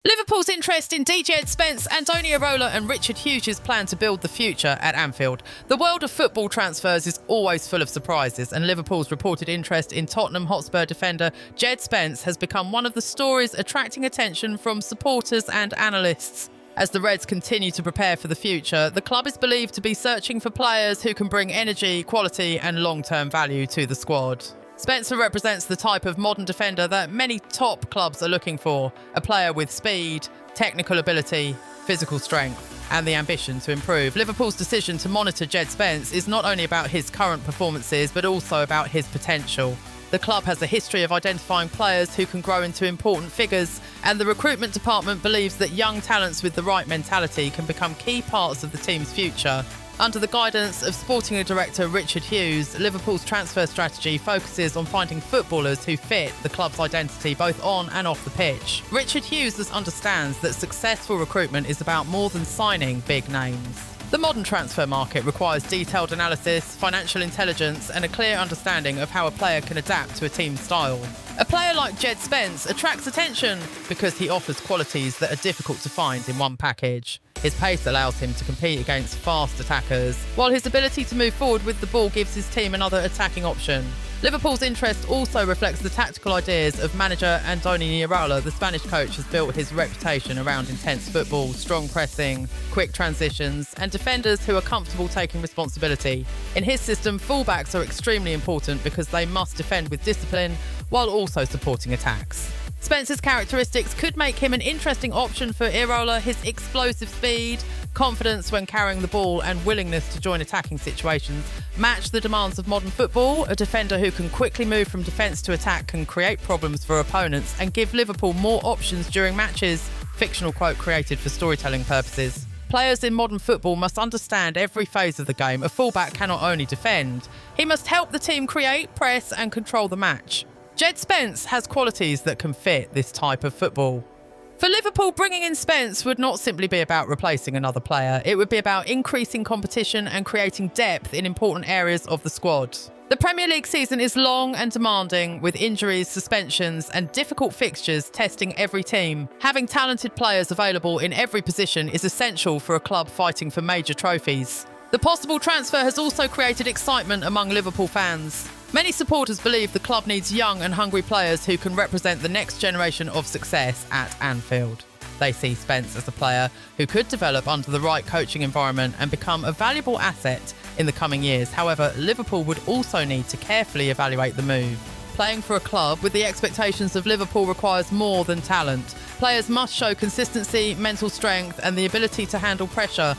Liverpool's interest in Djed, Spence, Antonio Areola and Richard Hughes' plan to build the future at Anfield. The world of football transfers is always full of surprises, and Liverpool's reported interest in Tottenham Hotspur defender Djed Spence has become one of the stories attracting attention from supporters and analysts. As the Reds continue to prepare for the future, the club is believed to be searching for players who can bring energy, quality and long-term value to the squad. Spencer represents the type of modern defender that many top clubs are looking for, a player with speed, technical ability, physical strength and the ambition to improve. Liverpool's decision to monitor Djed Spence is not only about his current performances but also about his potential. The club has a history of identifying players who can grow into important figures, and the recruitment department believes that young talents with the right mentality can become key parts of the team's future. Under the guidance of sporting director Richard Hughes, Liverpool's transfer strategy focuses on finding footballers who fit the club's identity both on and off the pitch. Richard Hughes understands that successful recruitment is about more than signing big names. The modern transfer market requires detailed analysis, financial intelligence and a clear understanding of how a player can adapt to a team's style. A player like Djed Spence attracts attention because he offers qualities that are difficult to find in one package. His pace allows him to compete against fast attackers, while his ability to move forward with the ball gives his team another attacking option. Liverpool's interest also reflects the tactical ideas of manager Antonio Areola. The Spanish coach has built his reputation around intense football, strong pressing, quick transitions and defenders who are comfortable taking responsibility. In his system, fullbacks are extremely important because they must defend with discipline while also supporting attacks. Spence's characteristics could make him an interesting option for Areola. His explosive speed, confidence when carrying the ball and willingness to join attacking situations match the demands of modern football. A defender who can quickly move from defence to attack can create problems for opponents and give Liverpool more options during matches. Fictional quote created for storytelling purposes. Players in modern football must understand every phase of the game. A fullback cannot only defend, he must help the team create, press and control the match. Djed Spence has qualities that can fit this type of football. For Liverpool, bringing in Spence would not simply be about replacing another player. It would be about increasing competition and creating depth in important areas of the squad. The Premier League season is long and demanding, with injuries, suspensions and difficult fixtures testing every team. Having talented players available in every position is essential for a club fighting for major trophies. The possible transfer has also created excitement among Liverpool fans. Many supporters believe the club needs young and hungry players who can represent the next generation of success at Anfield. They see Spence as a player who could develop under the right coaching environment and become a valuable asset in the coming years. However, Liverpool would also need to carefully evaluate the move. Playing for a club with the expectations of Liverpool requires more than talent. Players must show consistency, mental strength and the ability to handle pressure.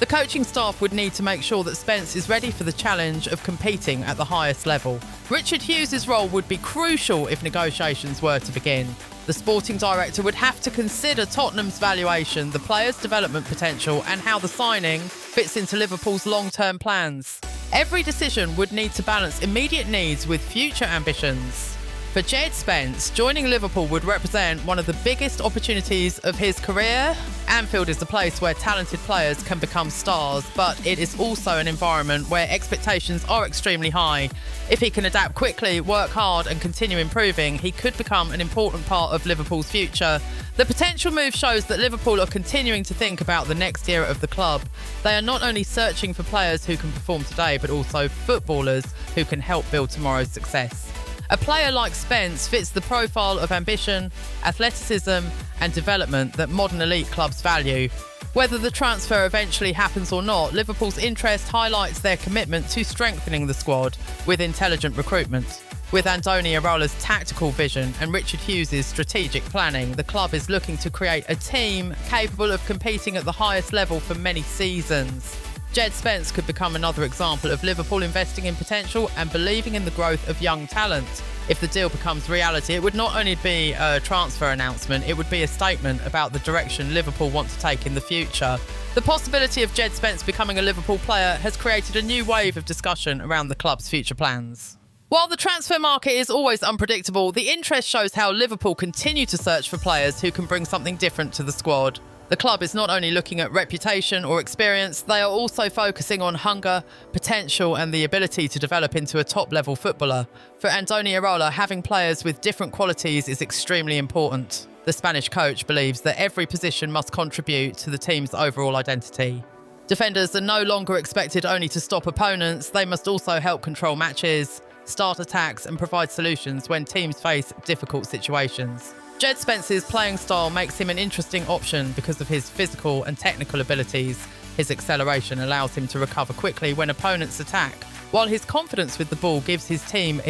The coaching staff would need to make sure that Spence is ready for the challenge of competing at the highest level. Richard Hughes' role would be crucial if negotiations were to begin. The sporting director would have to consider Tottenham's valuation, the player's development potential and how the signing fits into Liverpool's long-term plans. Every decision would need to balance immediate needs with future ambitions. For Djed Spence, joining Liverpool would represent one of the biggest opportunities of his career. Anfield is a place where talented players can become stars, but it is also an environment where expectations are extremely high. If he can adapt quickly, work hard and continue improving, he could become an important part of Liverpool's future. The potential move shows that Liverpool are continuing to think about the next era of the club. They are not only searching for players who can perform today, but also footballers who can help build tomorrow's success. A player like Spence fits the profile of ambition, athleticism and development that modern elite clubs value. Whether the transfer eventually happens or not, Liverpool's interest highlights their commitment to strengthening the squad with intelligent recruitment. With Antonio Areola's tactical vision and Richard Hughes' strategic planning, the club is looking to create a team capable of competing at the highest level for many seasons. Djed Spence could become another example of Liverpool investing in potential and believing in the growth of young talent. If the deal becomes reality, it would not only be a transfer announcement, it would be a statement about the direction Liverpool want to take in the future. The possibility of Djed Spence becoming a Liverpool player has created a new wave of discussion around the club's future plans. While the transfer market is always unpredictable, the interest shows how Liverpool continue to search for players who can bring something different to the squad. The club is not only looking at reputation or experience, they are also focusing on hunger, potential and the ability to develop into a top-level footballer. For Andoni Iraola, having players with different qualities is extremely important. The Spanish coach believes that every position must contribute to the team's overall identity. Defenders are no longer expected only to stop opponents, they must also help control matches, start attacks and provide solutions when teams face difficult situations. Djed Spence's playing style makes him an interesting option because of his physical and technical abilities. His acceleration allows him to recover quickly when opponents attack, while his confidence with the ball gives his team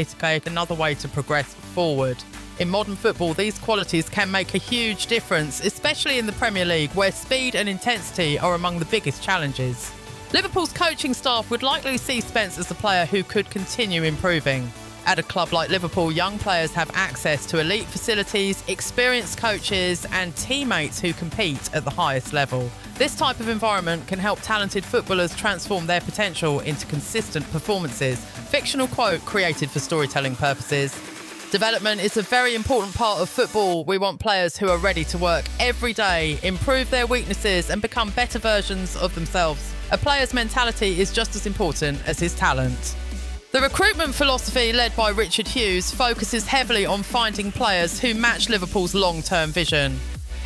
another way to progress forward. In modern football, these qualities can make a huge difference, especially in the Premier League, where speed and intensity are among the biggest challenges. Liverpool's coaching staff would likely see Spence as a player who could continue improving. At a club like Liverpool, young players have access to elite facilities, experienced coaches and teammates who compete at the highest level. This type of environment can help talented footballers transform their potential into consistent performances. Fictional quote created for storytelling purposes. Development is a very important part of football. We want players who are ready to work every day, improve their weaknesses and become better versions of themselves. A player's mentality is just as important as his talent. The recruitment philosophy led by Richard Hughes focuses heavily on finding players who match Liverpool's long-term vision.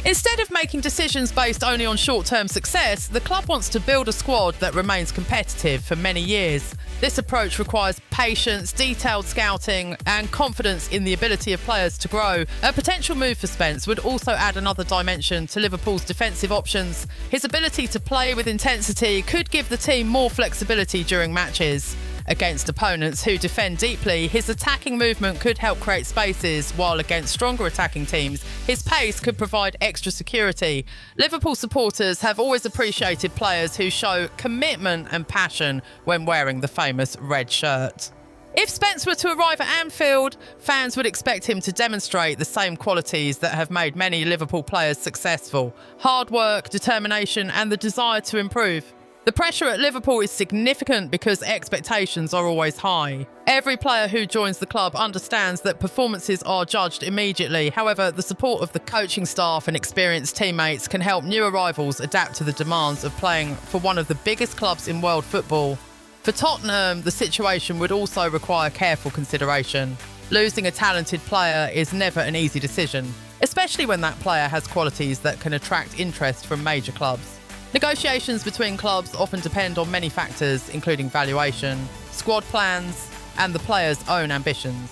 Instead of making decisions based only on short-term success, the club wants to build a squad that remains competitive for many years. This approach requires patience, detailed scouting and confidence in the ability of players to grow. A potential move for Spence would also add another dimension to Liverpool's defensive options. His ability to play with intensity could give the team more flexibility during matches. Against opponents who defend deeply, his attacking movement could help create spaces, while against stronger attacking teams, his pace could provide extra security. Liverpool supporters have always appreciated players who show commitment and passion when wearing the famous red shirt. If Spence were to arrive at Anfield, fans would expect him to demonstrate the same qualities that have made many Liverpool players successful: hard work, determination and the desire to improve. The pressure at Liverpool is significant because expectations are always high. Every player who joins the club understands that performances are judged immediately. However, the support of the coaching staff and experienced teammates can help new arrivals adapt to the demands of playing for one of the biggest clubs in world football. For Tottenham, the situation would also require careful consideration. Losing a talented player is never an easy decision, especially when that player has qualities that can attract interest from major clubs. Negotiations between clubs often depend on many factors, including valuation, squad plans, and the player's own ambitions.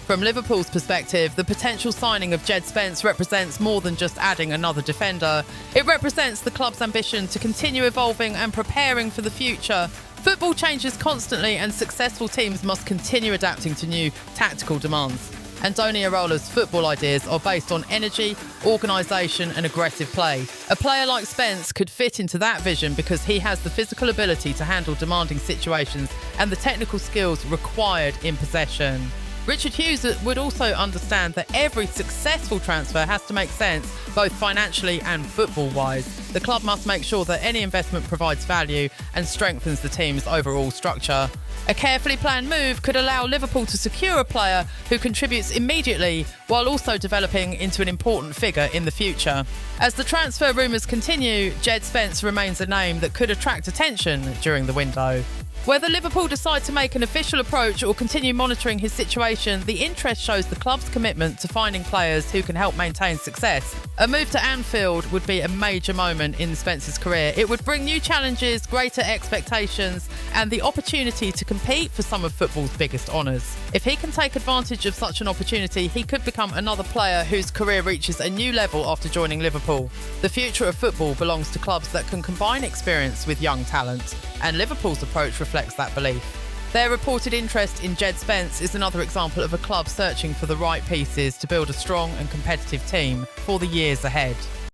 From Liverpool's perspective, the potential signing of Djed Spence represents more than just adding another defender. It represents the club's ambition to continue evolving and preparing for the future. Football changes constantly and successful teams must continue adapting to new tactical demands. Andoni Iraola's football ideas are based on energy, organisation and aggressive play. A player like Spence could fit into that vision because he has the physical ability to handle demanding situations and the technical skills required in possession. Richard Hughes would also understand that every successful transfer has to make sense, both financially and football-wise. The club must make sure that any investment provides value and strengthens the team's overall structure. A carefully planned move could allow Liverpool to secure a player who contributes immediately while also developing into an important figure in the future. As the transfer rumours continue, Djed Spence remains a name that could attract attention during the window. Whether Liverpool decide to make an official approach or continue monitoring his situation, the interest shows the club's commitment to finding players who can help maintain success. A move to Anfield would be a major moment in Spence's career. It would bring new challenges, greater expectations, and the opportunity to compete for some of football's biggest honours. If he can take advantage of such an opportunity, he could become another player whose career reaches a new level after joining Liverpool. The future of football belongs to clubs that can combine experience with young talent, and Liverpool's approach reflects that belief. Their reported interest in Djed Spence is another example of a club searching for the right pieces to build a strong and competitive team for the years ahead.